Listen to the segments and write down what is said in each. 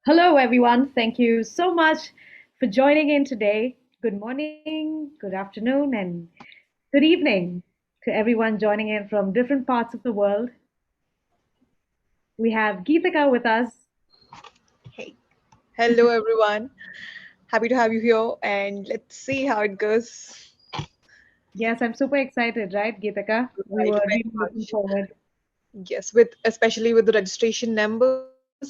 Hello, everyone. Thank you so much for joining in today. Good morning, good afternoon, and good evening to everyone joining in from different parts of the world. We have Geetika with us. Hey, hello everyone. Happy to have you here and let's see how it goes. Yes, I'm super excited, right, Geetika? We Right, were very really looking much. forward. Yes, with especially with the registration numbers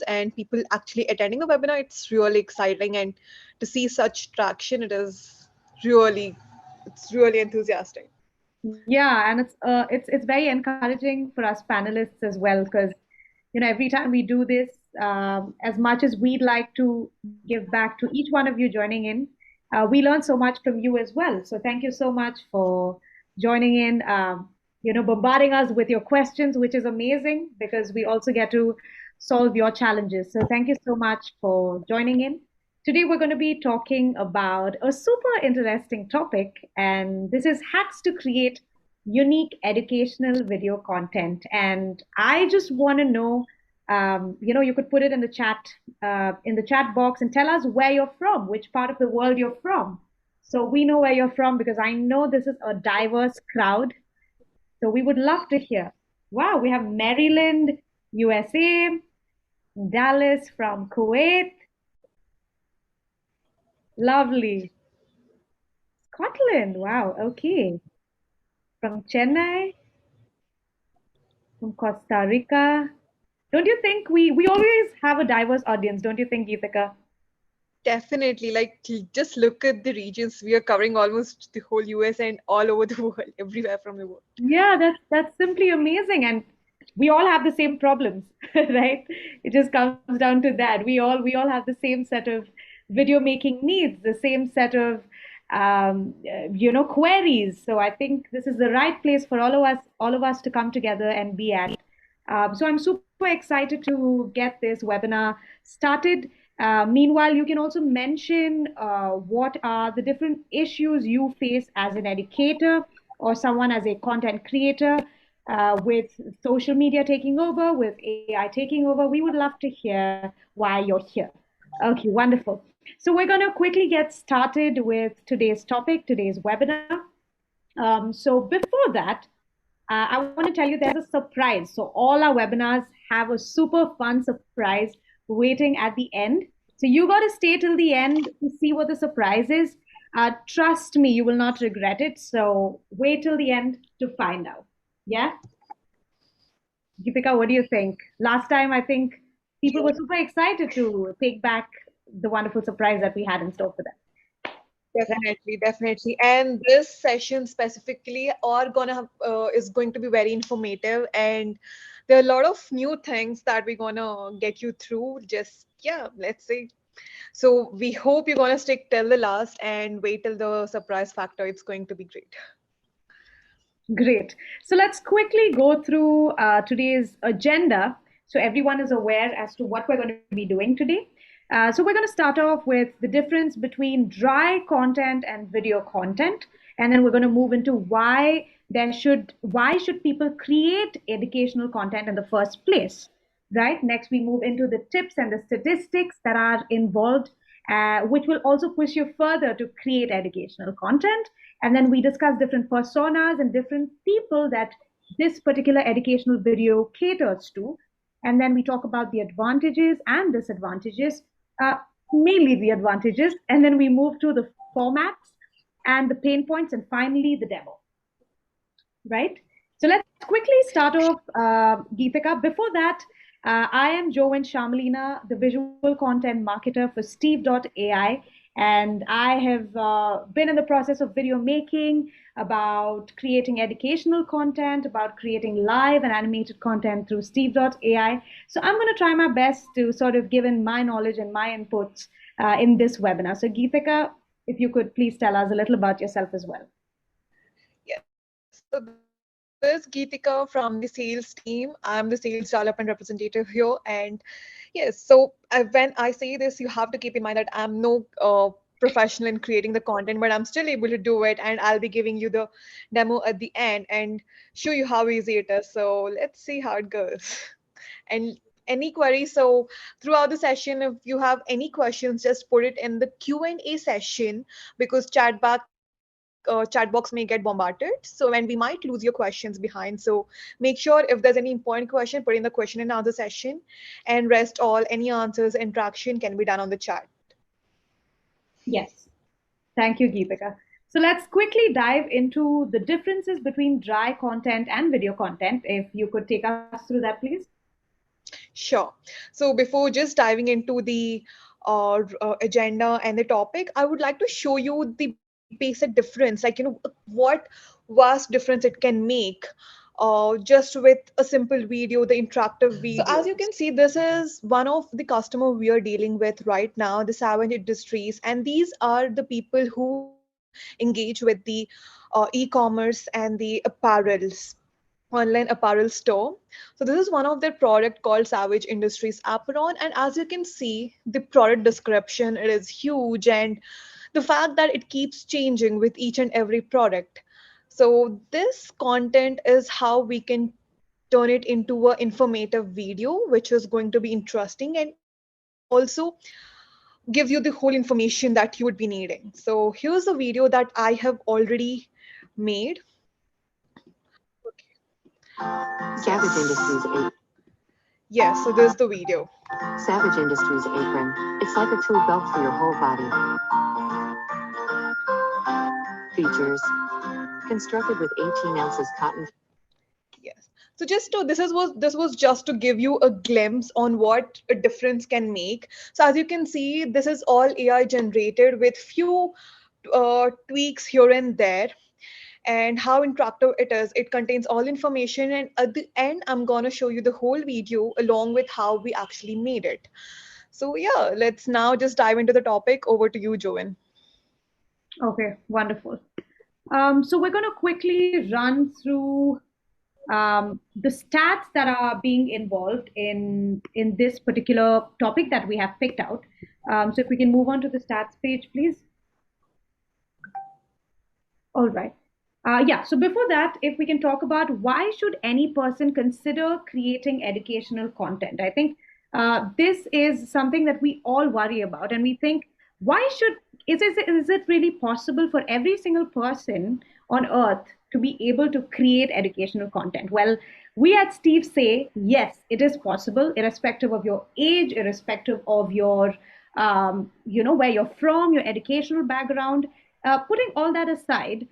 and people actually attending the webinar, it's really exciting and to see such traction, it's really enthusiastic. Yeah, and it's very encouraging for us panelists as well because every time we do this, as much as we'd like to give back to each one of you joining in, we learn so much from you as well. So thank you so much for joining in, bombarding us with your questions, which is amazing because we also get to solve your challenges. So thank you so much for joining in. Today, we're going to be talking about a super interesting topic, and this is hacks to create unique educational video content. And I just want to know, you could put it in the chat box, and tell us where you're from, which part of the world you're from. So we know where you're from because I know this is a diverse crowd. So we would love to hear. Wow, we have Maryland, USA, Dallas from Kuwait. Lovely. Scotland. Wow. Okay. From Chennai, from Costa Rica. Don't you think we always have a diverse audience? Don't you think, Geetika? Definitely, just look at the regions. We are covering almost the whole US and all over the world, everywhere from the world. Yeah, that's simply amazing, and we all have the same problems, right? It just comes down to that. We all have the same set of video making needs, the same set of queries. So I think this is the right place for all of us to come together and be at. So I'm super excited to get this webinar started. Meanwhile, you can also mention what are the different issues you face as an educator or someone as a content creator with social media taking over, with AI taking over. We would love to hear why you're here. Okay, wonderful. So we're going to quickly get started with today's topic, today's webinar. So before that, I want to tell you there's a surprise. So all our webinars have a super fun surprise waiting at the end. So you got to stay till the end to see what the surprise is. Trust me, you will not regret it. So wait till the end to find out. Yeah? Deepika, what do you think? Last time, I think people were super excited to take back the wonderful surprise that we had in store for them. Right? Definitely, definitely. And this session specifically are gonna have, is going to be very informative, and there are a lot of new things that we're gonna get you through. Just yeah, let's see. So we hope you're gonna stick till the last and wait till the surprise factor. It's going to be great. Great. So let's quickly go through today's agenda so everyone is aware as to what we're going to be doing today. So we're going to start off with the difference between dry content and video content, and then we're going to move into why should people create educational content in the first place, right? Next, we move into the tips and the statistics that are involved, which will also push you further to create educational content. And then we discuss different personas and different people that this particular educational video caters to. And then we talk about the advantages and disadvantages, uh, mainly the advantages. And then we move to the formats and the pain points, and finally the demo, right? So let's quickly start off, Geetika. Before that, I am Joan Shamalina, the visual content marketer for Steve.AI. And I have been in the process of video making, about creating educational content, about creating live and animated content through Steve.AI. So I'm going to try my best to sort of give in my knowledge and my inputs in this webinar. So, Geetika, if you could please tell us a little about yourself as well. Yes. So this is Geetika from the sales team. I'm the sales development representative here, and yes. So when I say this, you have to keep in mind that I'm no professional in creating the content, but I'm still able to do it, and I'll be giving you the demo at the end and show you how easy it is. So let's see how it goes. And any query. So throughout the session, if you have any questions, just put it in the Q&A session, because chat box may get bombarded. So, and we might lose your questions behind. So make sure if there's any important question, put in the question and answer session, and rest all any answers interaction can be done on the chat. Yes. Thank you, Geepika. So let's quickly dive into the differences between dry content and video content. If you could take us through that, please. Sure. So before just diving into the agenda and the topic, I would like to show you the basic difference, like, what vast difference it can make just with a simple video, the interactive video. So as you can see, this is one of the customer we are dealing with right now, the Savage Industries, and these are the people who engage with the e-commerce and the apparels, online apparel store. So this is one of their product called Savage Industries Apron, and as you can see, the product description, it is huge, and the fact that it keeps changing with each and every product. So this content is how we can turn it into a informative video, which is going to be interesting and also give you the whole information that you would be needing. So here's a video that I have already made. Savage Industries 8. Yes, so there's the video. Savage Industries apron. It's like a tool belt for your whole body. Features. Constructed with 18 ounces cotton. Yes. So just to this was just to give you a glimpse on what a difference can make. So as you can see, this is all AI generated with few tweaks here and there, and how interactive it is. It contains all information, and at the end, I'm gonna show you the whole video along with how we actually made it. So yeah, let's now just dive into the topic. Over to you, Joan. Okay, wonderful. So we're going to quickly run through the stats that are being involved in this particular topic that we have picked out. So if we can move on to the stats page, please. All right. Yeah, so before that, if we can talk about why should any person consider creating educational content? I think this is something that we all worry about, and we think, why should is it really possible for every single person on earth to be able to create educational content? Well, we at Steve say yes, it is possible, irrespective of your age, irrespective of your where you're from, your educational background. Putting all that aside,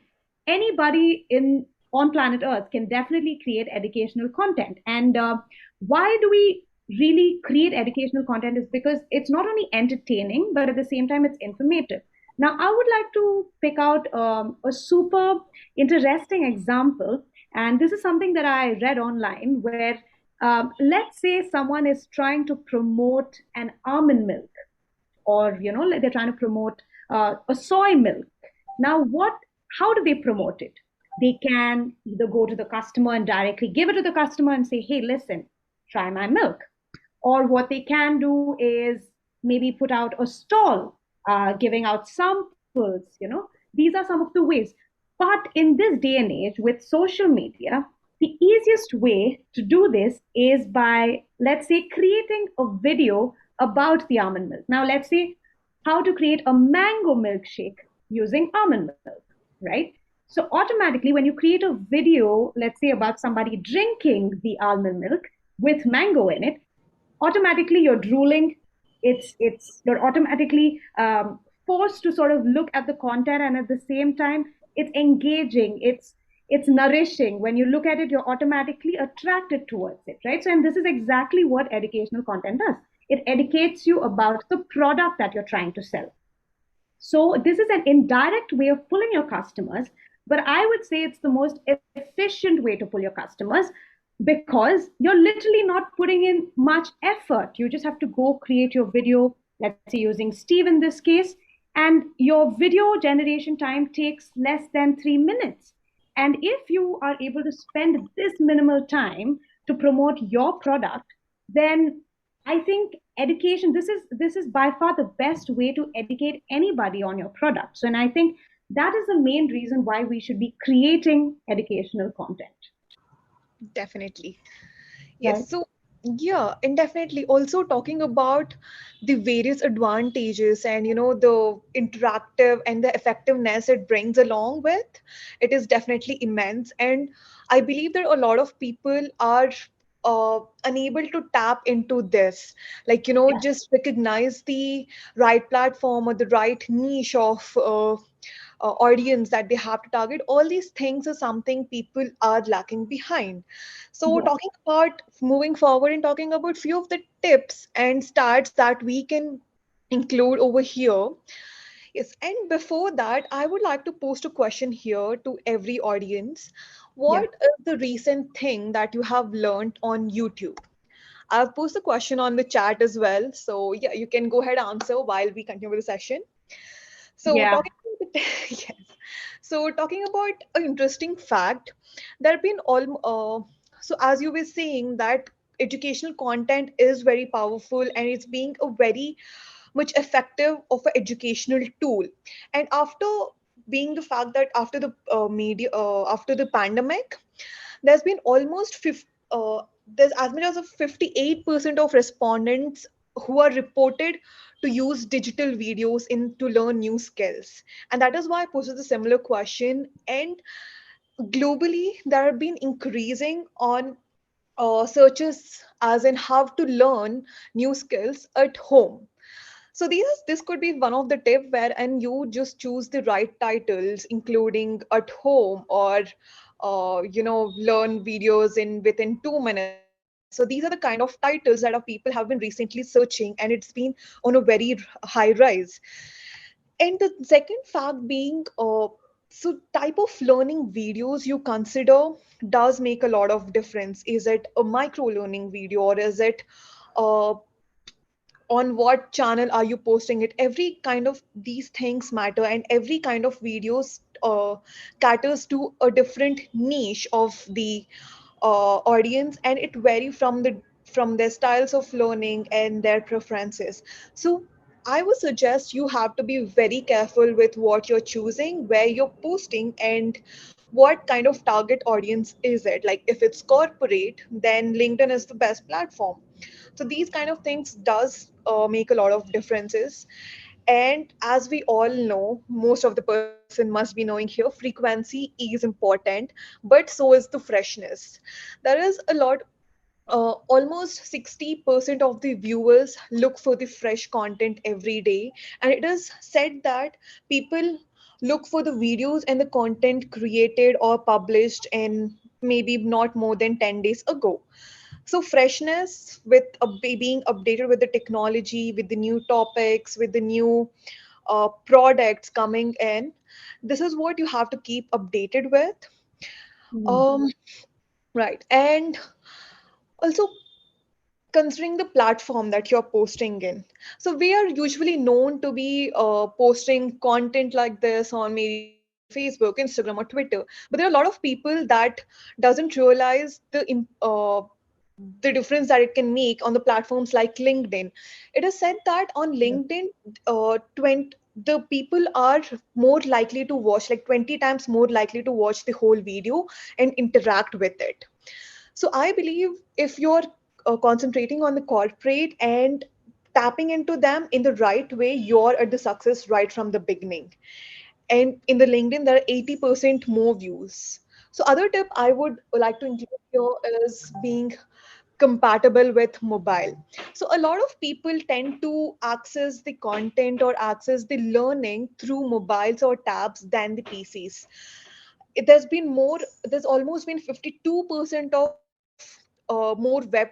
anybody in on planet Earth can definitely create educational content. And why do we really create educational content is because it's not only entertaining, but at the same time, it's informative. Now, I would like to pick out a super interesting example. And this is something that I read online where let's say someone is trying to promote an almond milk, or like they're trying to promote a soy milk. Now what how do they promote it? They can either go to the customer and directly give it to the customer and say, hey, listen, try my milk. Or what they can do is maybe put out a stall giving out samples. These are some of the ways. But in this day and age with social media, the easiest way to do this is by, let's say, creating a video about the almond milk. Now, let's say how to create a mango milkshake using almond milk, right? So automatically, when you create a video, let's say about somebody drinking the almond milk with mango in it, automatically you're drooling. You're automatically forced to sort of look at the content, and at the same time, it's engaging. It's nourishing. When you look at it, you're automatically attracted towards it, right? So, and this is exactly what educational content does. It educates you about the product that you're trying to sell. So this is an indirect way of pulling your customers, but I would say it's the most efficient way to pull your customers because you're literally not putting in much effort. You just have to go create your video, let's say using Steve in this case, and your video generation time takes less than 3 minutes. And if you are able to spend this minimal time to promote your product, then I think education, this is by far the best way to educate anybody on your product. So, and I think that is the main reason why we should be creating educational content. Definitely. Right? Yes. So Yeah, and definitely also talking about the various advantages and the interactive and the effectiveness it brings along with, it is definitely immense. And I believe that a lot of people are unable to tap into this, like Yeah. just recognize the right platform or the right niche of audience that they have to target. All these things are something people are lacking behind. So Yeah. talking about moving forward and talking about few of the tips and starts that we can include over here. Yes, and before that, I would like to post a question here to every audience. Yeah. What is the recent thing that you have learned on YouTube? I've posted the question on the chat as well. So yeah, you can go ahead and answer while we continue with the session. So Yeah. talking about yes. So talking about an interesting fact, there have been all so as you were saying that educational content is very powerful and it's being a very much effective of an educational tool. And after being the fact that after the media after the pandemic, there's been almost 50, there's as many as of 58% of respondents who are reported to use digital videos in to learn new skills. And that is why I posed a similar question. And globally there have been increasing on searches as in how to learn new skills at home. So this could be one of the tip where and you just choose the right titles, including at home or learn videos in within 2 minutes. So these are the kind of titles that our people have been recently searching, and it's been on a very high rise. And the second fact being, so type of learning videos you consider does make a lot of difference. Is it a micro learning video, or is it uh, on what channel are you posting it? Every kind of these things matter, and every kind of videos caters to a different niche of the audience, and it vary from their styles of learning and their preferences. So I would suggest you have to be very careful with what you're choosing, where you're posting, and what kind of target audience is it. Like if it's corporate, then LinkedIn is the best platform. So these kind of things does make a lot of differences. And as we all know, most of the person must be knowing here, frequency is important, but so is the freshness. There is a lot, almost 60% of the viewers look for the fresh content every day. And it is said that people look for the videos and the content created or published in maybe not more than 10 days ago. So freshness with being updated with the technology, with the new topics, with the new products coming in, this is what you have to keep updated with. Mhm. um right. And also considering the platform that you're posting in. So we are usually known to be posting content like this on maybe Facebook, Instagram, or Twitter. But there are a lot of people that doesn't realize the difference that it can make on the platforms like LinkedIn. It is said that on Yeah. LinkedIn, 20, the people are more likely to watch, like 20 times more likely to watch the whole video and interact with it. So I believe if you're concentrating on the corporate and tapping into them in the right way, you're at the success right from the beginning. And in the LinkedIn, there are 80% more views. So other tip I would like to include here is being compatible with mobile. So a lot of people tend to access the content or access the learning through mobiles or tabs than the PCs. There's been more, there's almost been 52% of more web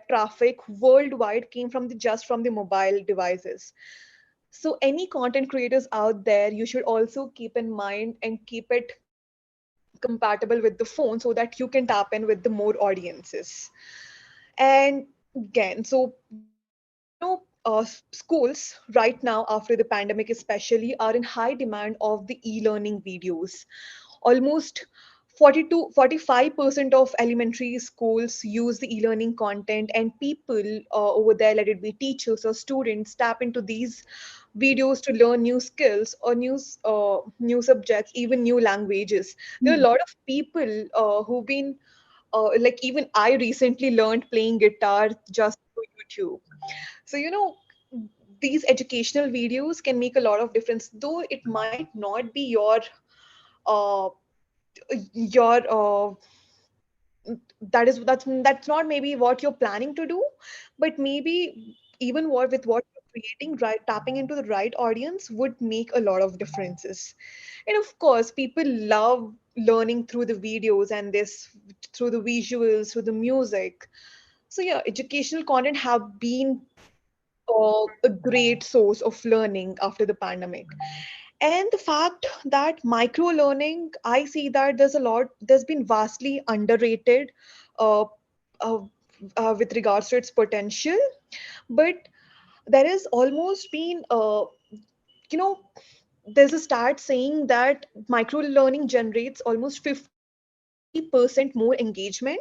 traffic worldwide came from the just from the mobile devices. So any content creators out there, you should also keep in mind and keep it compatible with the phone so that you can tap in with the more audiences. And again, so schools right now after the pandemic especially are in high demand of the e-learning videos. Almost 45% of elementary schools use the e-learning content, and people over there, let it be teachers or students, tap into these videos to learn new skills or new subjects, even new languages. There are a Mhm. lot of people who've been like even I recently learned playing guitar just through YouTube. So, these educational videos can make a lot of difference, though it might not be uh, your that's not maybe what you're planning to do, but maybe even what you're creating, right, tapping into the right audience would make a lot of differences. And of course, people love learning through the videos and this through the visuals, through the music. So yeah, educational content have been a great source of learning after the pandemic. And the fact that micro learning, I see that there's been vastly underrated uh, uh, with regards to its potential. But there is almost been, you know, there's a stat saying that micro learning generates almost 50% more engagement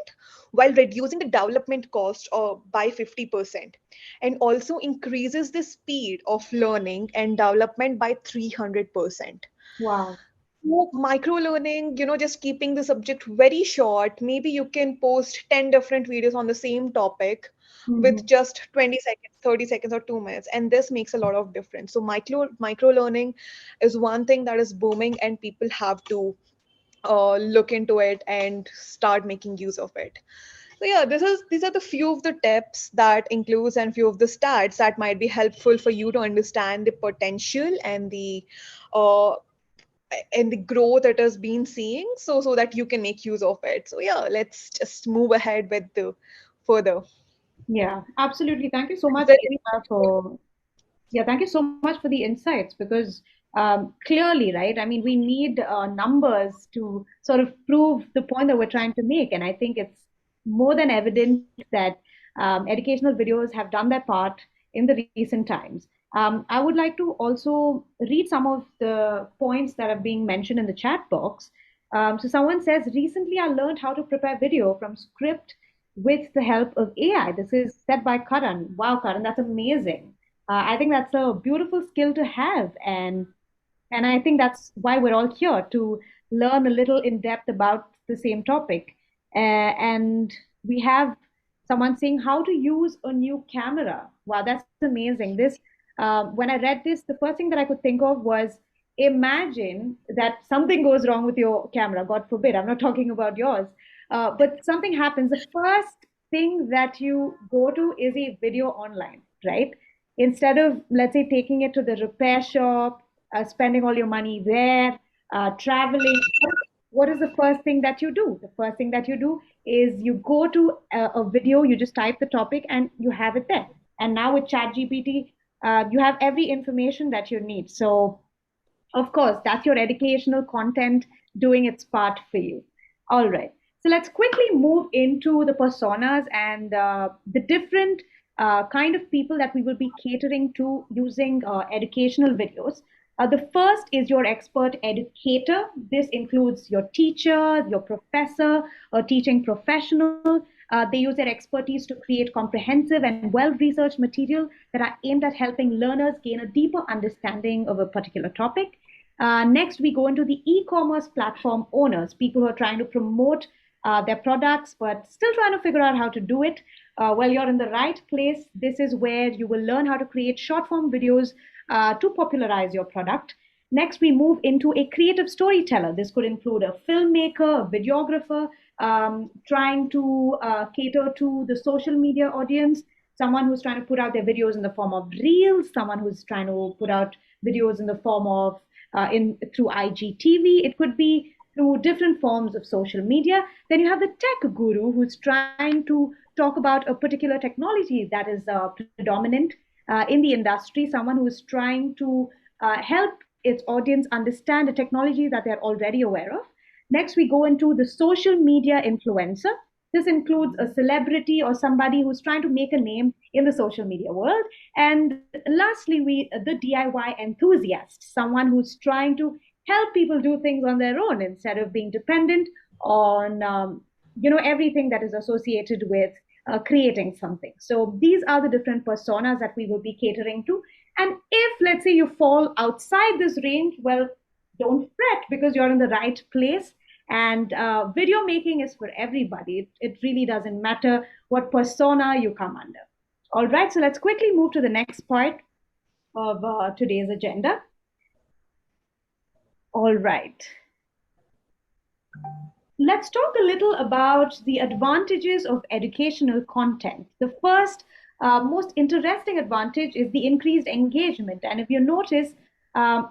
while reducing the development cost by 50%, and also increases the speed of learning and development by 300%. Wow. So micro learning, just keeping the subject very short. Maybe you can post 10 different videos on the same topic with Hmm. just 20 seconds, 30 seconds, or 2 minutes. And this makes a lot of difference. So micro learning is one thing that is booming, and people have to look into it and start making use of it. So yeah, these are the few of the tips that includes and few of the stats that might be helpful for you to understand the potential uh, and the growth it has been seeing, so that you can make use of it. So yeah, let's just move ahead with the further. Yeah, absolutely. Thank you so Is much, there Deepika, for yeah, thank you so much for the insights because clearly, right? I mean, we need numbers to sort of prove the point that we're trying to make. And I think it's more than evident that educational videos have done their part in the recent times. I would like to also read some of the points that are being mentioned in the chat box. So, someone says, recently I learned how to prepare video from script with the help of AI. This is said by Karan. Wow, Karan, that's amazing. I think that's a beautiful skill to have, and I think that's why we're all here to learn a little in depth about the same topic. And we have someone saying how to use a new camera. Wow, that's amazing. When I read this, the first thing that I could think of was imagine that something goes wrong with your camera. God forbid, I'm not talking about yours, but something happens. The first thing that you go to is a video online, right? Instead of, let's say, taking it to the repair shop, spending all your money there, traveling, what is the first thing that you do? The first thing that you do is you go to a video, you just type the topic and you have it there. And now with ChatGPT, you have every information that you need. So of course, that's your educational content doing its part for you. All right. So let's quickly move into the personas and the different kind of people that we will be catering to using educational videos. The first is your expert educator. This includes your teacher, your professor, a teaching professional. They use their expertise to create comprehensive and well researched material that are aimed at helping learners gain a deeper understanding of a particular topic. Next, we go into the e-commerce platform owners, people who are trying to promote their products, but still trying to figure out how to do it. Well, you're in the right place. This is where you will learn how to create short form videos to popularize your product. Next, we move into a creative storyteller. This could include a filmmaker, a videographer, trying to cater to the social media audience, someone who's trying to put out their videos in the form of reels, someone who's trying to put out videos in the form of in through IGTV. It could be through different forms of social media. Then you have the tech guru who's trying to talk about a particular technology that is predominant in the industry, someone who is trying to help its audience understand a technology that they're already aware of. Next, we go into the social media influencer. This includes a celebrity or somebody who's trying to make a name in the social media world. And lastly, the DIY enthusiast, someone who's trying to help people do things on their own instead of being dependent on everything that is associated with creating something. So these are the different personas that we will be catering to. And if, let's say, you fall outside this range, well, don't fret because you're in the right place. And video making is for everybody. It really doesn't matter what persona you come under. All right, so let's quickly move to the next part of today's agenda. All right. Let's talk a little about the advantages of educational content. The first, most interesting advantage is the increased engagement. And if you notice,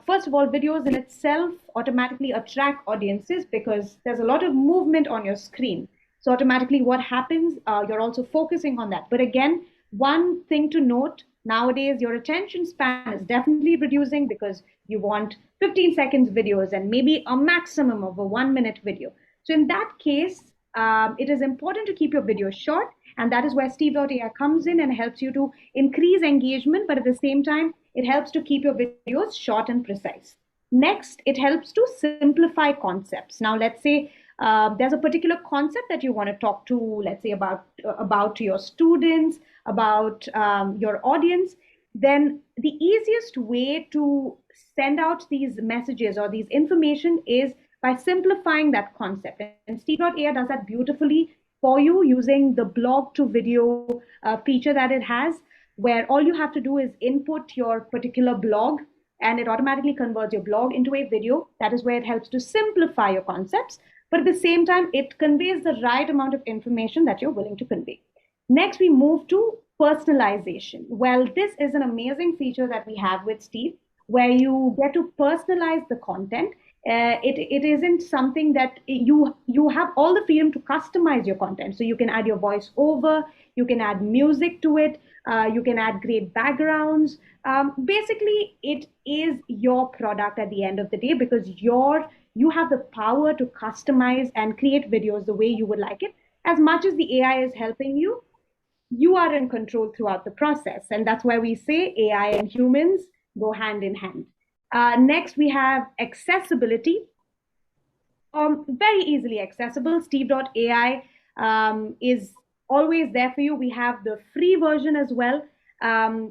first of all, videos in itself automatically attract audiences because there's a lot of movement on your screen. So, automatically, what happens? You're also focusing on that. But again, one thing to note nowadays, your attention span is definitely reducing because you want 15 seconds videos and maybe a maximum of a 1 minute video. So in that case, it is important to keep your videos short, and that is where Steve.AI comes in and helps you to increase engagement, but at the same time, it helps to keep your videos short and precise. Next, it helps to simplify concepts. Now, let's say there's a particular concept that you want to talk to, let's say about your students, about your audience. Then the easiest way to send out these messages or these information is by simplifying that concept. And Steve.AI does that beautifully for you using the blog to video feature that it has, where all you have to do is input your particular blog and it automatically converts your blog into a video. That is where it helps to simplify your concepts, but at the same time, it conveys the right amount of information that you're willing to convey. Next, we move to personalization. Well, this is an amazing feature that we have with Steve, where you get to personalize the content. It isn't something that you have all the freedom to customize your content. So you can add your voice over, you can add music to it, you can add great backgrounds. Basically, it is your product at the end of the day because you have the power to customize and create videos the way you would like it. As much as the AI is helping you, you are in control throughout the process. And that's why we say AI and humans go hand in hand. Next, we have accessibility. Very easily accessible. Steve.AI is always there for you. We have the free version as well,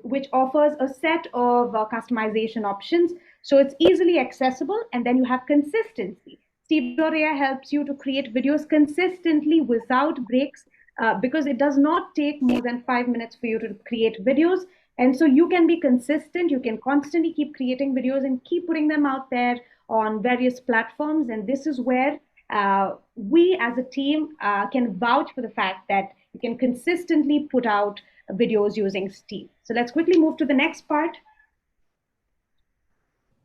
which offers a set of customization options. So it's easily accessible. And then you have consistency. Steve.AI helps you to create videos consistently without breaks because it does not take more than 5 minutes for you to create videos. And so you can be consistent, you can constantly keep creating videos and keep putting them out there on various platforms. And this is where we as a team can vouch for the fact that you can consistently put out videos using Steve. So let's quickly move to the next part.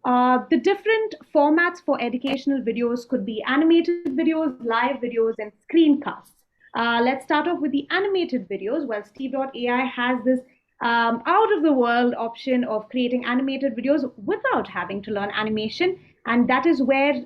The different formats for educational videos could be animated videos, live videos, and screencasts. Let's start off with the animated videos. Well, Steve.AI has this out of the world option of creating animated videos without having to learn animation. And that is where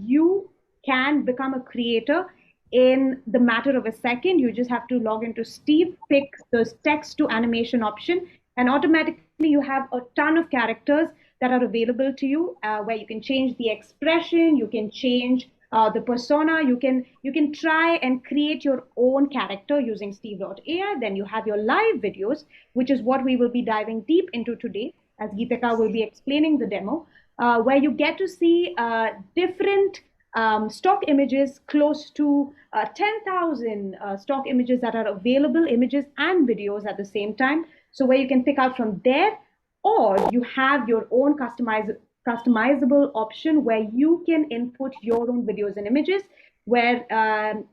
you can become a creator in the matter of a second. You just have to log into Steve, pick the text to animation option, and automatically you have a ton of characters that are available to you, where you can change the expression, you can change the persona, you can try and create your own character using Steve.AI. Then you have your live videos, which is what we will be diving deep into today, as Geetika will be explaining the demo, where you get to see different stock images, close to 10,000 stock images that are available, images and videos at the same time. So where you can pick out from there, or you have your own customizable option where you can input your own videos and images, where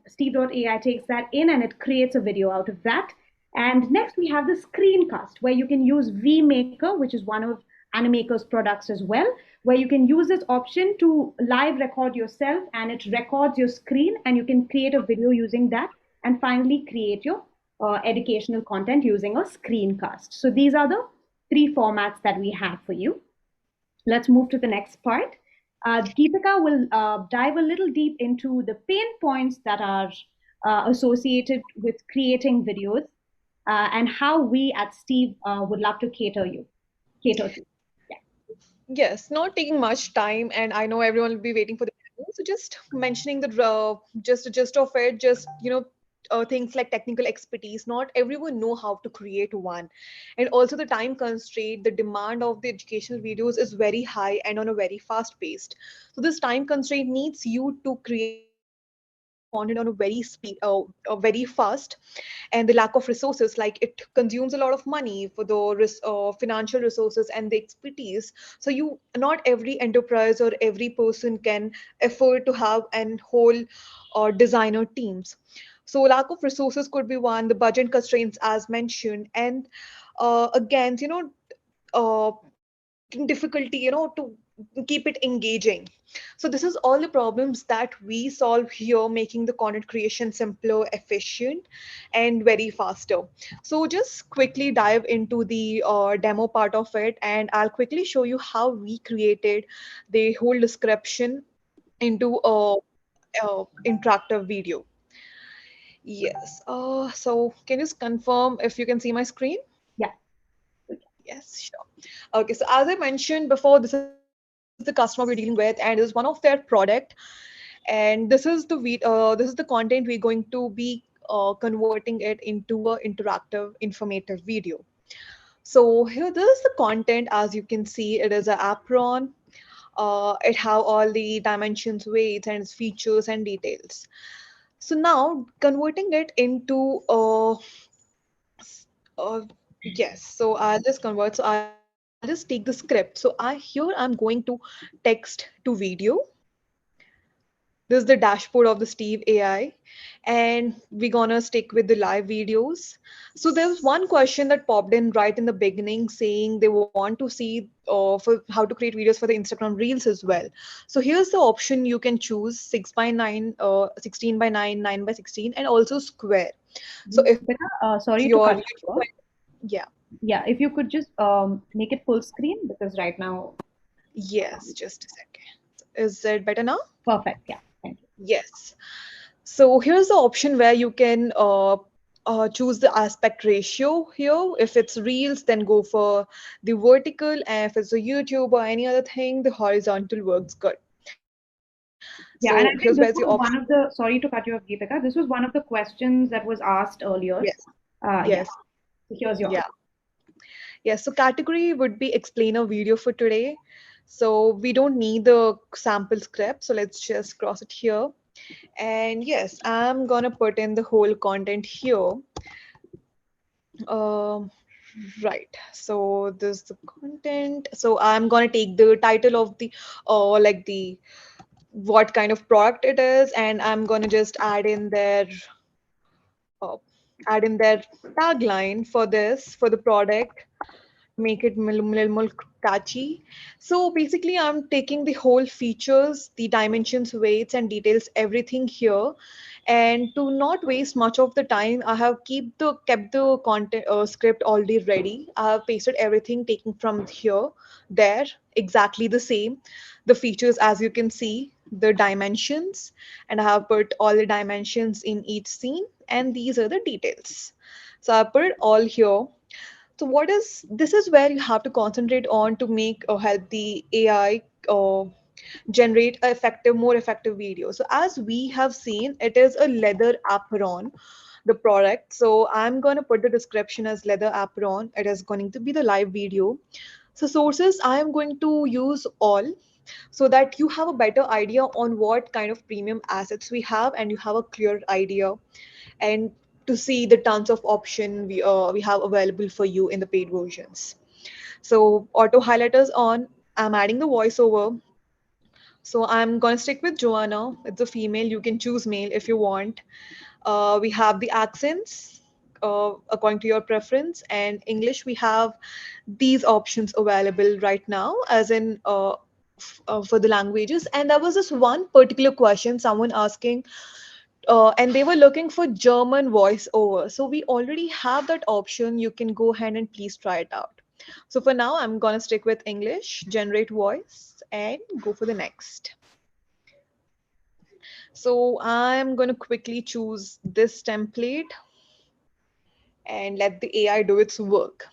Steve.AI takes that in and it creates a video out of that. And next we have the screencast, where you can use vMaker, which is one of Animaker's products as well, where you can use this option to live record yourself and it records your screen and you can create a video using that, and finally create your educational content using a screencast. So these are the three formats that we have for you. Let's move to the next part. Geetika will dive a little deep into the pain points that are associated with creating videos and how we at Steve would love to cater to. Yeah. Yes, not taking much time, and I know everyone will be waiting for the demo. So just mentioning just the gist of it, just things like technical expertise. Not everyone know how to create one, and also the time constraint, the demand of the educational videos is very high and on a very fast paced. So this time constraint needs you to create content on a very fast, and the lack of resources, like it consumes a lot of money for the financial resources and the expertise. So you, not every enterprise or every person can afford to have an whole designer teams. So lack of resources could be one, the budget constraints as mentioned, and again, making difficulty, to keep it engaging. So this is all the problems that we solve here, making the content creation simpler, efficient, and very faster. So just quickly dive into the demo part of it, and I'll quickly show you how we created the whole description into a interactive video. Yes. So can you just confirm if you can see my screen? Yeah. Yes, sure. Okay, so as I mentioned before, this is the customer we're dealing with, and this is one of their product, and this is the content we're going to be converting it into a interactive, informative video. So here, this is the content. As you can see, it is an apron. It have all the dimensions, weights, and its features and details. So now converting it into uh, yes, so I'll just convert. So I'll just take the script. So I'm going to text to video. This is the dashboard of the Steve AI, and we're gonna stick with the live videos. So there was one question that popped in right in the beginning saying they want to see for how to create videos for the Instagram Reels as well. So here's the option you can choose: 6 by 9, 16 by 9, 9 by 16, and also square. So if Deepika, your YouTube sorry to channel, cut you off. yeah, Yeah, if you could just make it full screen because right now, yes, just a second. Is it better now? perfect. Yeah, thank you. Yes. So here's the option where you can choose the aspect ratio here. If it's reels, then go for the vertical, and if it's a YouTube or any other thing, the horizontal works good. So here's Yeah, where's and the I think option. this was one of the, sorry to cut you off, Geetika, this was one of the questions that was asked earlier. Yes, Yeah, yes, so here's your yeah, answer. yes. So category would be explainer video for today. So we don't need the sample script. So let's just cross it here. And yes, I'm gonna put in the whole content here. Um, right. So this is the content. So I'm gonna take the title of the like the what kind of product it is, and I'm gonna just uh, add in their tagline for this for the product, make it little more catchy. So basically, I'm taking the whole features, the dimensions, weights, and details, everything here. And to not waste much of the time, I have kept the content script already ready. I have pasted everything taken from here, there, exactly the same. The features, as you can see, the dimensions, and I have put all the dimensions in each scene, and these are the details. So I put it all here. So what is this is where you have to concentrate on to make or help the AI generate a effective, more effective video. So as we have seen, it is a leather apron, the product. So I'm going to put the description as leather apron. It is going to be the live video. So sources I am going to use all, so that you have a better idea on what kind of premium assets we have, and you have a clear idea, and to see the tons of option we have available for you in the paid versions. So auto highlighters on. I'm adding the voiceover. So I'm gonna stick with Joanna. It's a female. You can choose male if you want. We have the accents according to your preference, and English. We have these options available right now, as in for the languages. And there was this one particular question someone asking, and they were looking for German voiceover. So we already have that option. You can go ahead and please try it out. So for now, I'm gonna stick with English, generate voice, and go for the next. So I'm gonna quickly choose this template and let the AI do its work.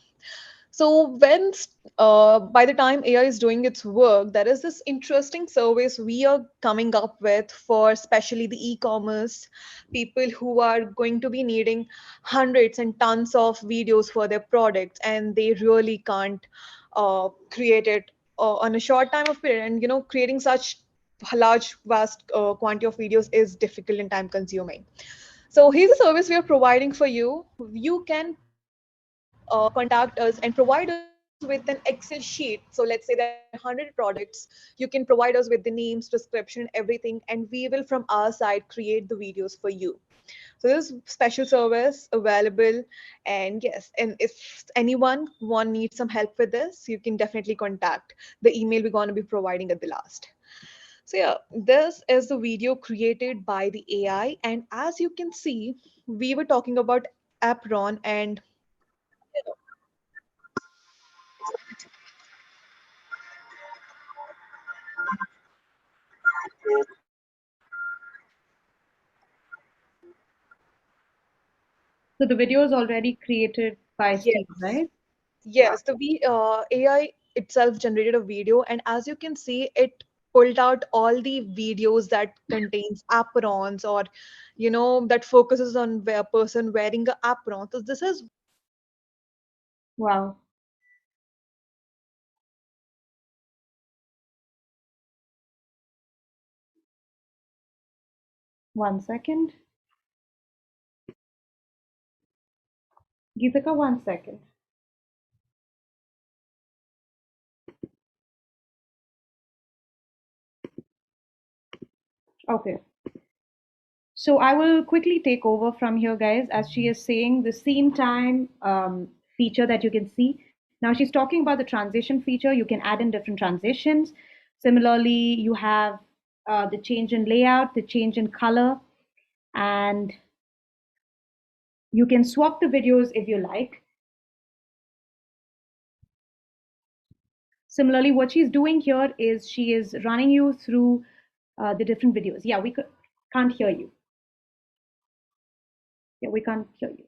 So by the time AI is doing its work, there is this interesting service we are coming up with for especially the e-commerce people who are going to be needing hundreds and tons of videos for their products, and they really can't create it on a short time of period. And creating such large vast quantity of videos is difficult and time consuming. So here's a service we are providing for you. You can contact us and provide us with an Excel sheet. So let's say there are 100 products. You can provide us with the names, prescription, everything, and we will from our side create the videos for you. So there's special service available, and yes, and if anyone one needs some help with this, you can definitely contact the email we're going to be providing at the last. So yeah, this is the video created by the AI, and as you can see, we were talking about Apron and So the video is already created by Steve, yes, right? yes, the AI itself generated a video, and as you can see, it pulled out all the videos that contains aprons or that focuses on a person wearing a apron. So this is Wow. One second. Geetika, one second. Okay. So I will quickly take over from here, guys, as she is saying the scene time feature that you can see. Now she's talking about the transition feature. You can add in different transitions. Similarly, you have the change in layout, the change in color, and you can swap the videos if you like. Similarly, what she's doing here is she is running you through the different videos. Yeah, can't hear you. Yeah, we can't hear you.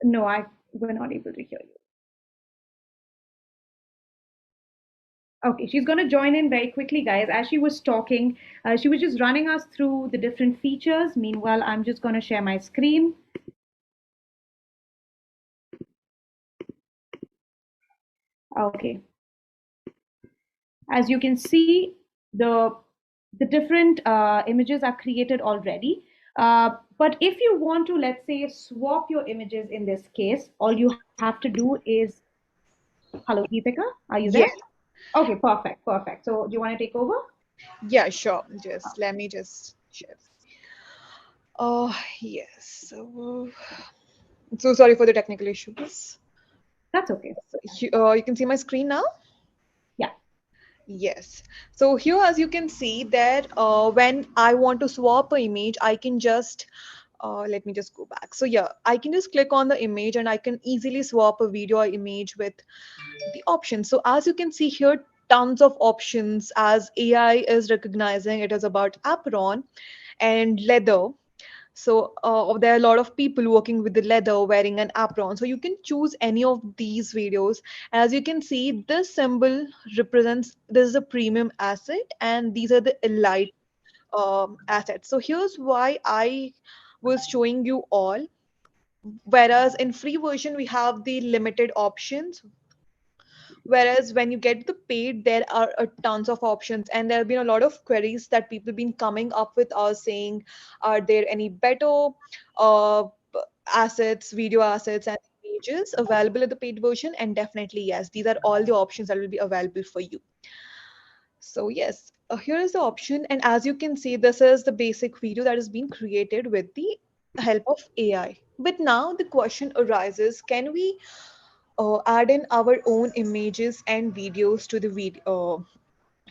No, we're not able to hear you. Okay, she's going to join in very quickly, guys. As she was talking, she was just running us through the different features. Meanwhile, I'm just going to share my screen. Okay, as you can see, the different images are created already. But if you want to, let's say, swap your images in this case, all you have to do is, hello, Geetika, are you there? yeah, Okay, perfect, perfect. So do you want to take over? yeah, sure. Just let me just share. Oh yes. So sorry for the technical issues. That's okay. You can see my screen now. Yeah. Yes. So here, as you can see that when I want to swap a image, I can just let me just go back. So yeah, I can just click on the image and I can easily swap a video or image with the options. So as you can see here, tons of options as AI is recognizing it is about apron and leather. So there are a lot of people working with the leather wearing an apron. So you can choose any of these videos. As you can see, this symbol represents this is a premium asset, and these are the elite assets. So here's why I was showing you all. Whereas in free version we have the limited options, whereas when you get the paid there are tons of options, and there have been a lot of queries that people been coming up with us saying, are there any better uh, assets, video assets and images available at the paid version? And definitely yes, these are all the options that will be available for you. So yes, here is the option, and as you can see, this is the basic video that has been created with the help of AI. But now the question arises, can we add in our own images and videos to the video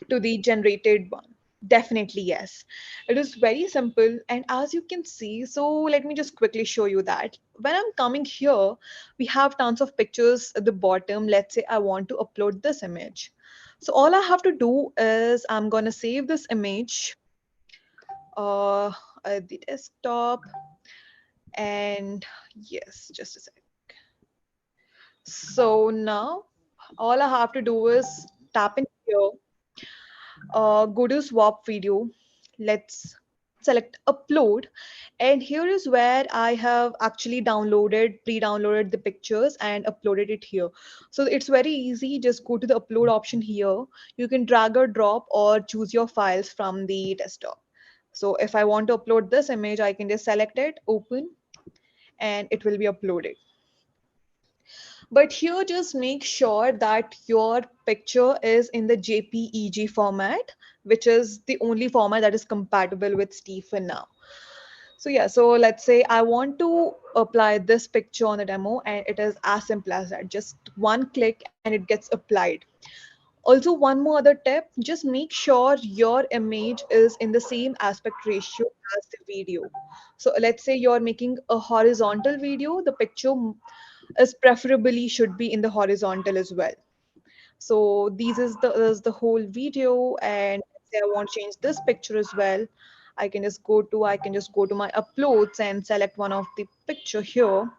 to the generated one? Definitely yes. It is very simple, and as you can see, so let me just quickly show you that when I'm coming here, we have tons of pictures at the bottom. Let's say I want to upload this image. So all I have to do is I'm gonna save this image uh, at the desktop, and yes, just a sec. So now all I have to do is tap in here, go to swap video. Let's. select upload, and here is where I have actually pre-downloaded the pictures and uploaded it here. So it's very easy. Just go to the upload option here. You can drag or drop or choose your files from the desktop. So if I want to upload this image, I can just select it, open, and it will be uploaded. But here, just make sure that your picture is in the JPEG format, which is the only format that is compatible with Steve for now. So yeah, so let's say I want to apply this picture on the demo, and it is as simple as that. Just one click and it gets applied. Also, one more other tip, just make sure your image is in the same aspect ratio as the video. So let's say you're making a horizontal video, the picture is preferably should be in the horizontal as well. So this is the whole video, and let's say I want to change this picture as well. I can just go to my uploads and select one of the picture here,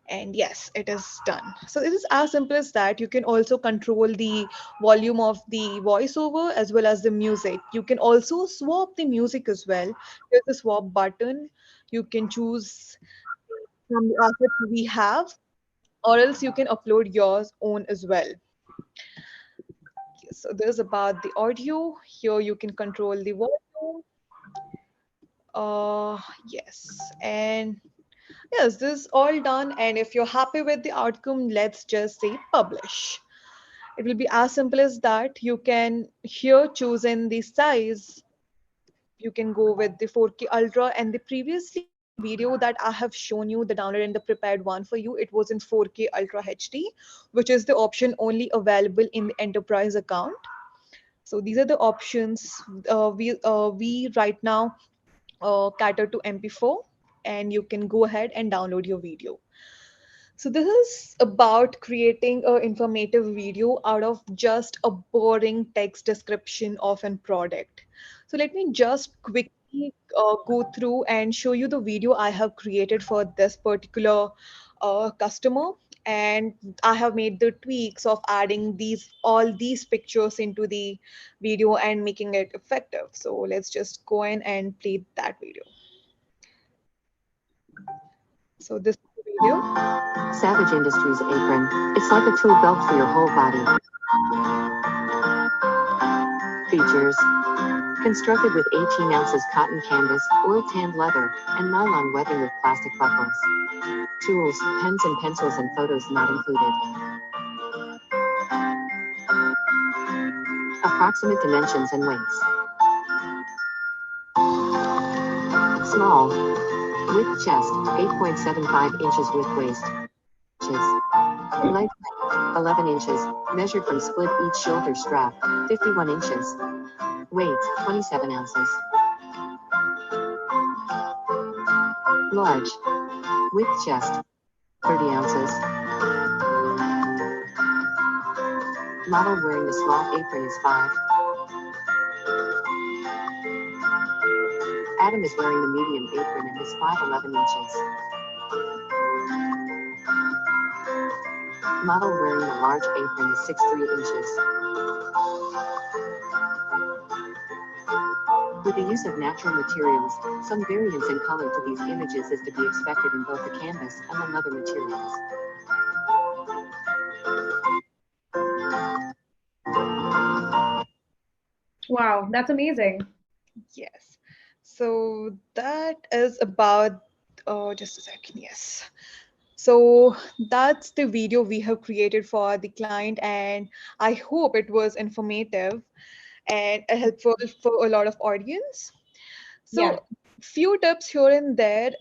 and yes, it is done. So it is as simple as that. You can also control the volume of the voiceover as well as the music. You can also swap the music as well. There's a swap button. You can choose from the assets we have, or else you can upload yours own as well. So there's about the audio. Here you can control the volume. Uh, yes, and yes, this is all done. And if you're happy with the outcome, let's just say publish. It will be as simple as that. You can here choose in the size. You can go with the 4K Ultra, and the previously the video that I have shown you, the download and the prepared one for you, it was in 4K Ultra HD, which is the option only available in the enterprise account. So these are the options. We right now cater to MP4, and you can go ahead and download your video. So this is about creating an informative video out of just a boring text description of an product. So let me just quickly go through and show you the video I have created for this particular customer. And I have made the tweaks of adding all these pictures into the video and making it effective. So let's just go in and play that video. So this is the video. Savage Industries apron. It's like a tool belt for your whole body. Features. Constructed with 18 ounces cotton canvas, oil tanned leather, and nylon webbing with plastic buckles. Tools, pens and pencils and photos not included. Approximate dimensions and weights. Small. Width chest, 8.75 inches width waist. Inches. Leg, 11 inches, measured from split each shoulder strap, 51 inches. Weight, 27 ounces. Large. Width chest, 30 ounces. Model wearing the small apron is 5. Adam is wearing the medium apron and is 5'11 inches. Model wearing the large apron is 6'3 inches. With the use of natural materials, some variance in color to these images is to be expected in both the canvas and other materials. Wow, that's amazing. Yes. So that is about, just a second, yes. So that's the video we have created for the client, and I hope it was informative and helpful for a lot of audience. Yeah. So few tips here and there.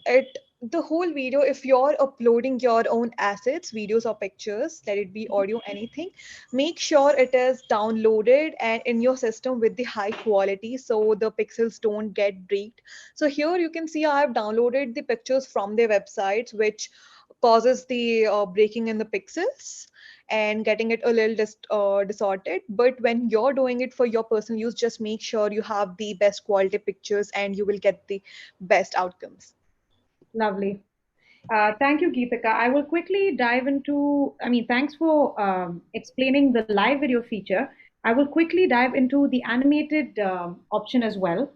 The whole video, if you're uploading your own assets, videos or pictures, let it be audio, anything, make sure it is downloaded and in your system with the high quality so the pixels don't get breaked. So here you can see I have downloaded the pictures from their websites, which causes the breaking in the pixels and getting it a little distorted. But when you're doing it for your personal use, just make sure you have the best quality pictures and you will get the best outcomes. Lovely. Thank you, Geethika. I will quickly dive into, I mean, thanks for explaining the live video feature. I will quickly dive into the animated option as well.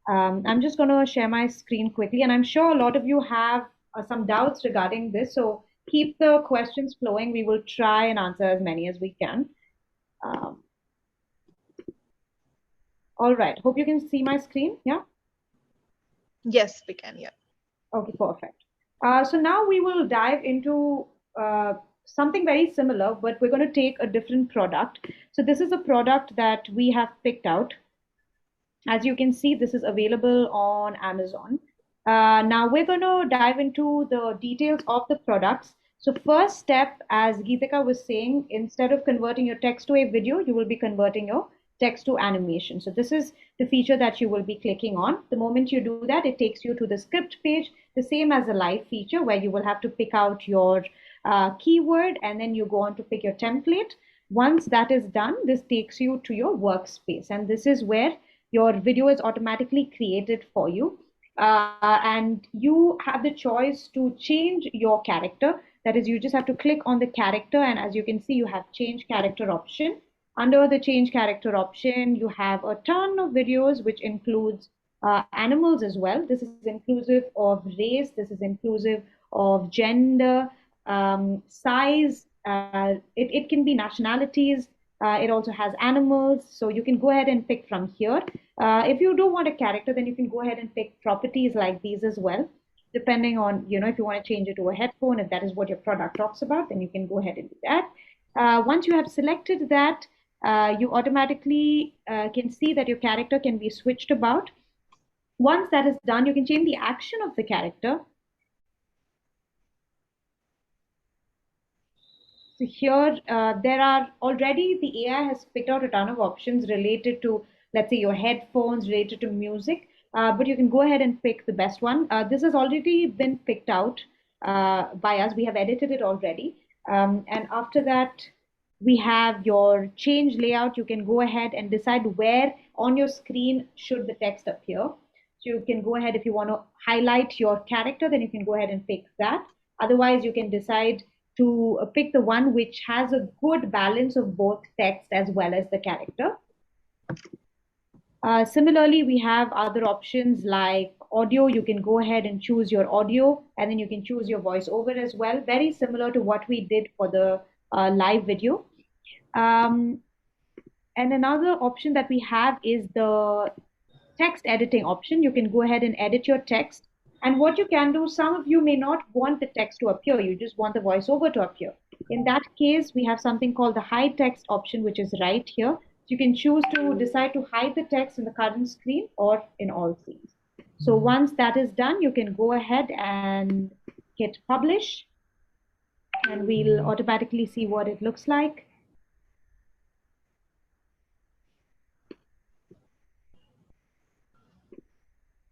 I'm just going to share my screen quickly, and I'm sure a lot of you have some doubts regarding this. So keep the questions flowing. We will try and answer as many as we can. Um, all right. Hope you can see my screen. Yeah. Yes, we can. Yeah. Okay, perfect. So now we will dive into uh, something very similar, but we're going to take a different product. So this is a product that we have picked out. As you can see, this is available on Amazon. Now we're going to dive into the details of the products. So first step, as Geetika was saying, instead of converting your text to a video, you will be converting your text to animation. So this is the feature that you will be clicking on. The moment you do that, it takes you to the script page, the same as a live feature where you will have to pick out your keyword and then you go on to pick your template. Once that is done, this takes you to your workspace, and this is where your video is automatically created for you. And you have the choice to change your character. That is, you just have to click on the character, and as you can see, you have change character option. Under the change character option, you have a ton of videos, which includes animals as well. This is inclusive of race, this is inclusive of gender, size, it can be nationalities, it also has animals, so you can go ahead and pick from here. If you do want a character, then you can go ahead and pick properties like these as well, depending on, if you want to change it to a headphone, if that is what your product talks about, then you can go ahead and do that. Once you have selected that, you automatically can see that your character can be switched about. Once that is done, you can change the action of the character. So here, there are already, the AI has picked out a ton of options related to, let's say, your headphones, related to music, but you can go ahead and pick the best one. This has already been picked out by us. We have edited it already. And after that, we have your change layout. You can go ahead and decide where on your screen should the text appear. So you can go ahead, if you want to highlight your character, then you can go ahead and pick that. Otherwise, you can decide to pick the one which has a good balance of both text as well as the character. Similarly, we have other options like audio. You can go ahead and choose your audio, and then you can choose your voiceover as well. Very similar to what we did for the live video. Um, and another option that we have is the text editing option. You can go ahead and edit your text. And what you can do, some of you may not want the text to appear, you just want the voiceover to appear. In that case, we have something called the hide text option, which is right here. So you can choose to decide to hide the text in the current screen or in all scenes. So once that is done, you can go ahead and hit publish, and we'll automatically see what it looks like.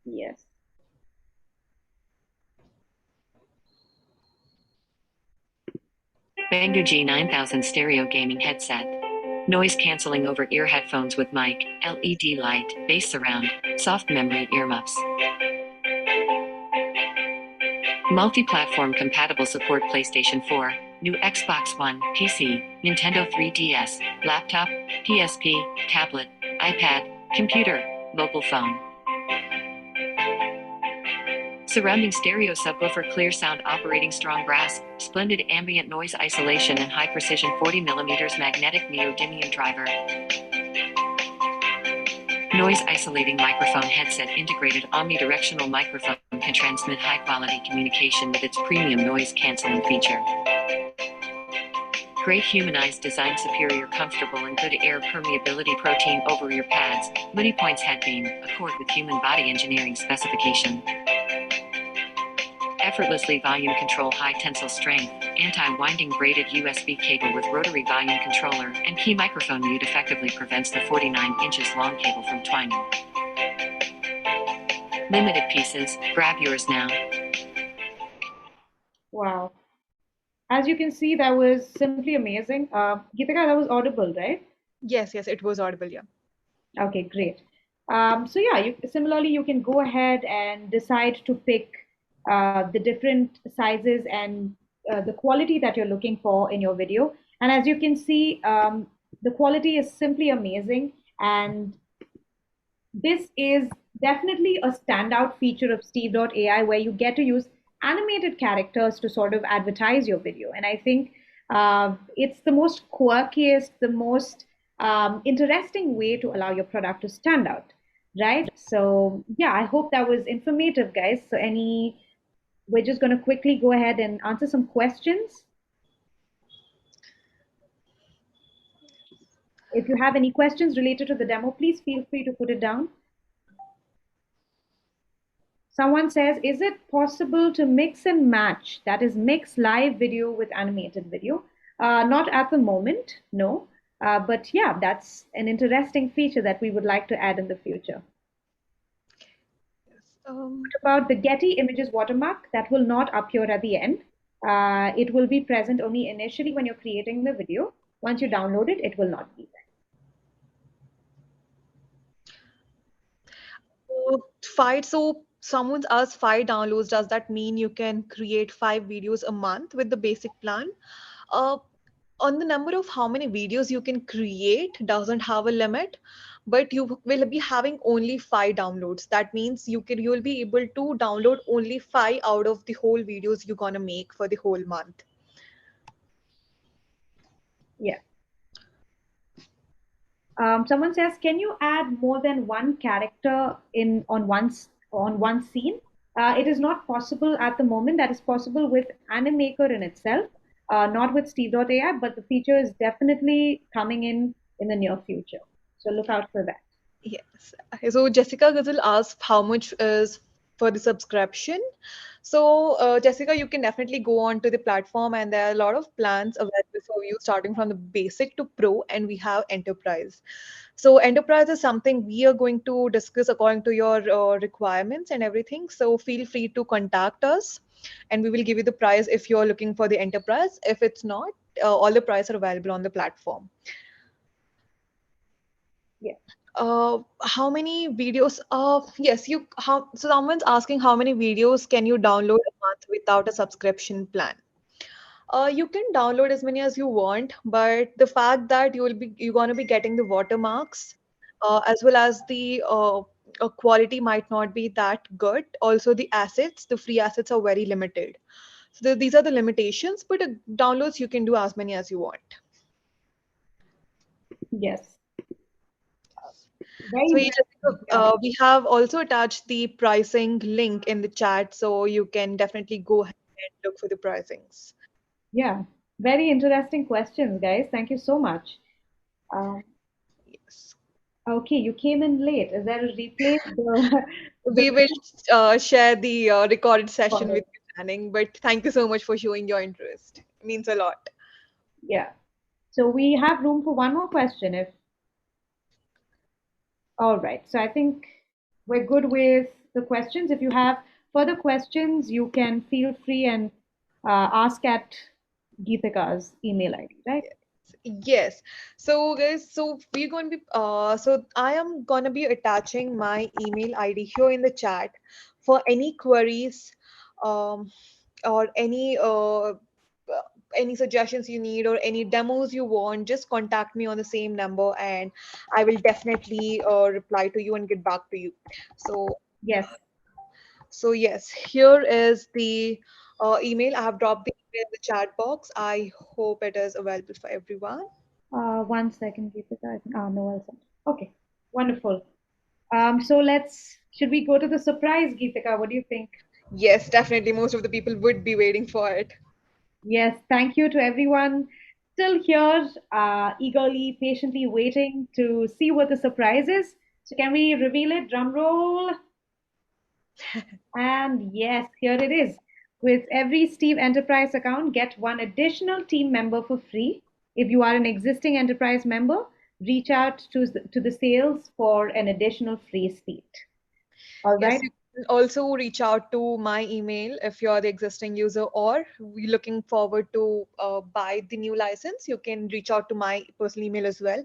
Yes. Banggood G9000 stereo gaming headset. Noise cancelling over ear headphones with mic, LED light, bass surround, soft memory earmuffs. Multi-platform compatible support PlayStation 4, new Xbox One, PC, Nintendo 3DS, laptop, PSP, tablet, iPad, computer, mobile phone. Surrounding stereo subwoofer clear sound operating strong brass, splendid ambient noise isolation and high precision 40mm magnetic neodymium driver. Noise isolating microphone headset integrated omnidirectional microphone can transmit high quality communication with its premium noise cancelling feature. Great humanized design, superior comfortable and good air permeability, protein over ear pads, Moody Points head beam, accord with human body engineering specification. Effortlessly volume control, high tensile strength, anti-winding braided USB cable with rotary volume controller and key microphone mute effectively prevents the 49 inches long cable from twining. Limited pieces, grab yours now. Wow. As you can see, that was simply amazing. Geetika, that was audible, right? Yes, yes, it was audible. Yeah. Okay, great. So yeah, similarly, you can go ahead and decide to pick the different sizes and the quality that you're looking for in your video. And as you can see, the quality is simply amazing. And this is definitely a standout feature of Steve.AI where you get to use animated characters to sort of advertise your video. And I think it's the most quirkiest, the most interesting way to allow your product to stand out, right? So, yeah, I hope that was informative, guys. So, we're just going to quickly go ahead and answer some questions. If you have any questions related to the demo, please feel free to put it down. Someone says, is it possible to mix and match? That is, mix live video with animated video. Not at the moment, no. But yeah, that's an interesting feature that we would like to add in the future. Um, What about the Getty Images watermark? That will not appear at the end. It will be present only initially when you're creating the video. Once you download it, it will not be there. so someone's asked 5 downloads. Does that mean you can create 5 videos a month with the basic plan? Uh, on the number of how many videos you can create doesn't have a limit, but you will be having only 5 downloads. That means you will be able to download only 5 out of the whole videos you're gonna make for the whole month. Yeah. Someone says, can you add more than one character in on one scene? It is not possible at the moment. That is possible with Animaker in itself, not with Steve.AI, but the feature is definitely coming in the near future. So look out for that. Yes. So Jessica Ghazal asked how much is for the subscription. So Jessica, you can definitely go on to the platform, and there are a lot of plans available for you, starting from the basic to pro, and we have enterprise. So enterprise is something we are going to discuss according to your requirements and everything. So feel free to contact us, and we will give you the price if you're looking for the enterprise. If it's not, all the prices are available on the platform. Yeah. How many videos? Yes, you how so someone's asking how many videos can you download a month without a subscription plan? You can download as many as you want, but the fact that you're gonna be getting the watermarks, as well as the quality might not be that good. Also, the free assets are very limited. So these are the limitations, but downloads you can do as many as you want. Yes. Very So interesting. Yeah. we have also attached the pricing link in the chat, so you can definitely go ahead and look for the pricings. Yeah. Very interesting questions, guys. Thank you so much. Um, Yes. okay, you came in late. Is there a replay? The We will share the recorded session recording? with you, Channing, but thank you so much for showing your interest. It means a lot. Yeah. So we have room for one more question if all right. So I think we're good with the questions. If you have further questions, you can feel free and ask at Geetika's email ID, right? Yes. So guys, so we're going to be so I am going to be attaching my email ID here in the chat for any queries, um, or any suggestions you need or any demos you want. Just contact me on the same number, and I will definitely reply to you and get back to you. So Yes. yes, here is the email. I have dropped the email in the chat box. I hope it is available for everyone. 1 second, Geetika. I think, no, I'll send. Okay. Wonderful. So should we go to the surprise, Geetika? What do you think? Yes, definitely. Most of the people would be waiting for it. Yes. Thank you to everyone still here, eagerly, patiently waiting to see what the surprise is. So can we reveal it? Drum roll. And yes, here it is. With every Steve Enterprise account, get one additional team member for free. If you are an existing Enterprise member, reach out to the sales for an additional free seat. All Yes, right. you can also reach out to my email if you're the existing user or we looking forward to buy the new license. You can reach out to my personal email as well.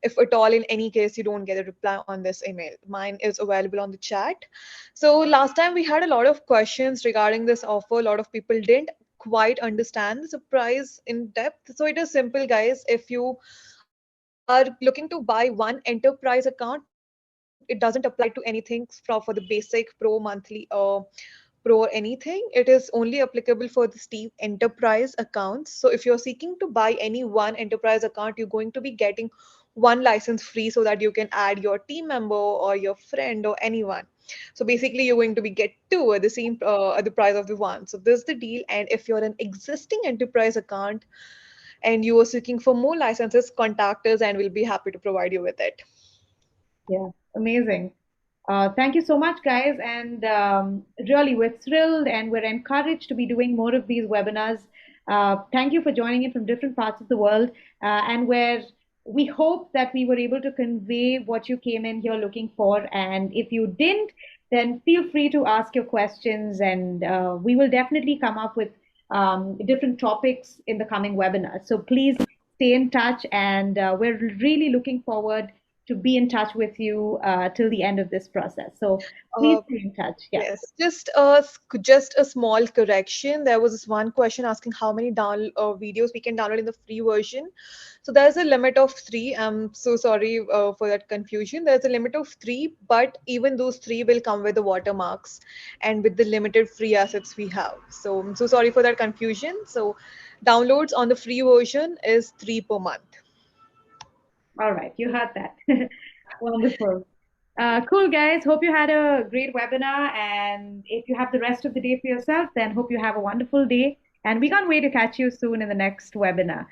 If at all, in any case, you don't get a reply on this email, mine is available on the chat. So last time we had a lot of questions regarding this offer. A lot of people didn't quite understand the price in depth. So it is simple, guys. If you are looking to buy one enterprise account, you can it doesn't apply to anything for the basic, pro, monthly, pro or anything. It is only applicable for the Steve enterprise accounts. So if you're seeking to buy any one enterprise account, you're going to be getting one license free so that you can add your team member or your friend or anyone. So basically, you're going to be get two at the same at the price of the one. So this is the deal. And if you're an existing enterprise account and you are seeking for more licenses, contact us and we'll be happy to provide you with it. Yeah, amazing. Thank you so much, guys. And really, we're thrilled and we're encouraged to be doing more of these webinars. Thank you for joining in from different parts of the world. And we hope that we were able to convey what you came in here looking for. And if you didn't, then feel free to ask your questions, and we will definitely come up with different topics in the coming webinars. So please stay in touch, and we're really looking forward to be in touch with you till the end of this process. So please Uh, stay in touch. Yeah. Yes, just a small correction. There was this one question asking how many videos we can download in the free version. So there's a limit of three. I'm so sorry for that confusion. There's a limit of three, but even those three will come with the watermarks and with the limited free assets we have. So I'm so sorry for that confusion. So downloads on the free version is three per month. All right. You heard that. Wonderful. Cool, guys. Hope you had a great webinar. And if you have the rest of the day for yourself, then hope you have a wonderful day. And we can't wait to catch you soon in the next webinar.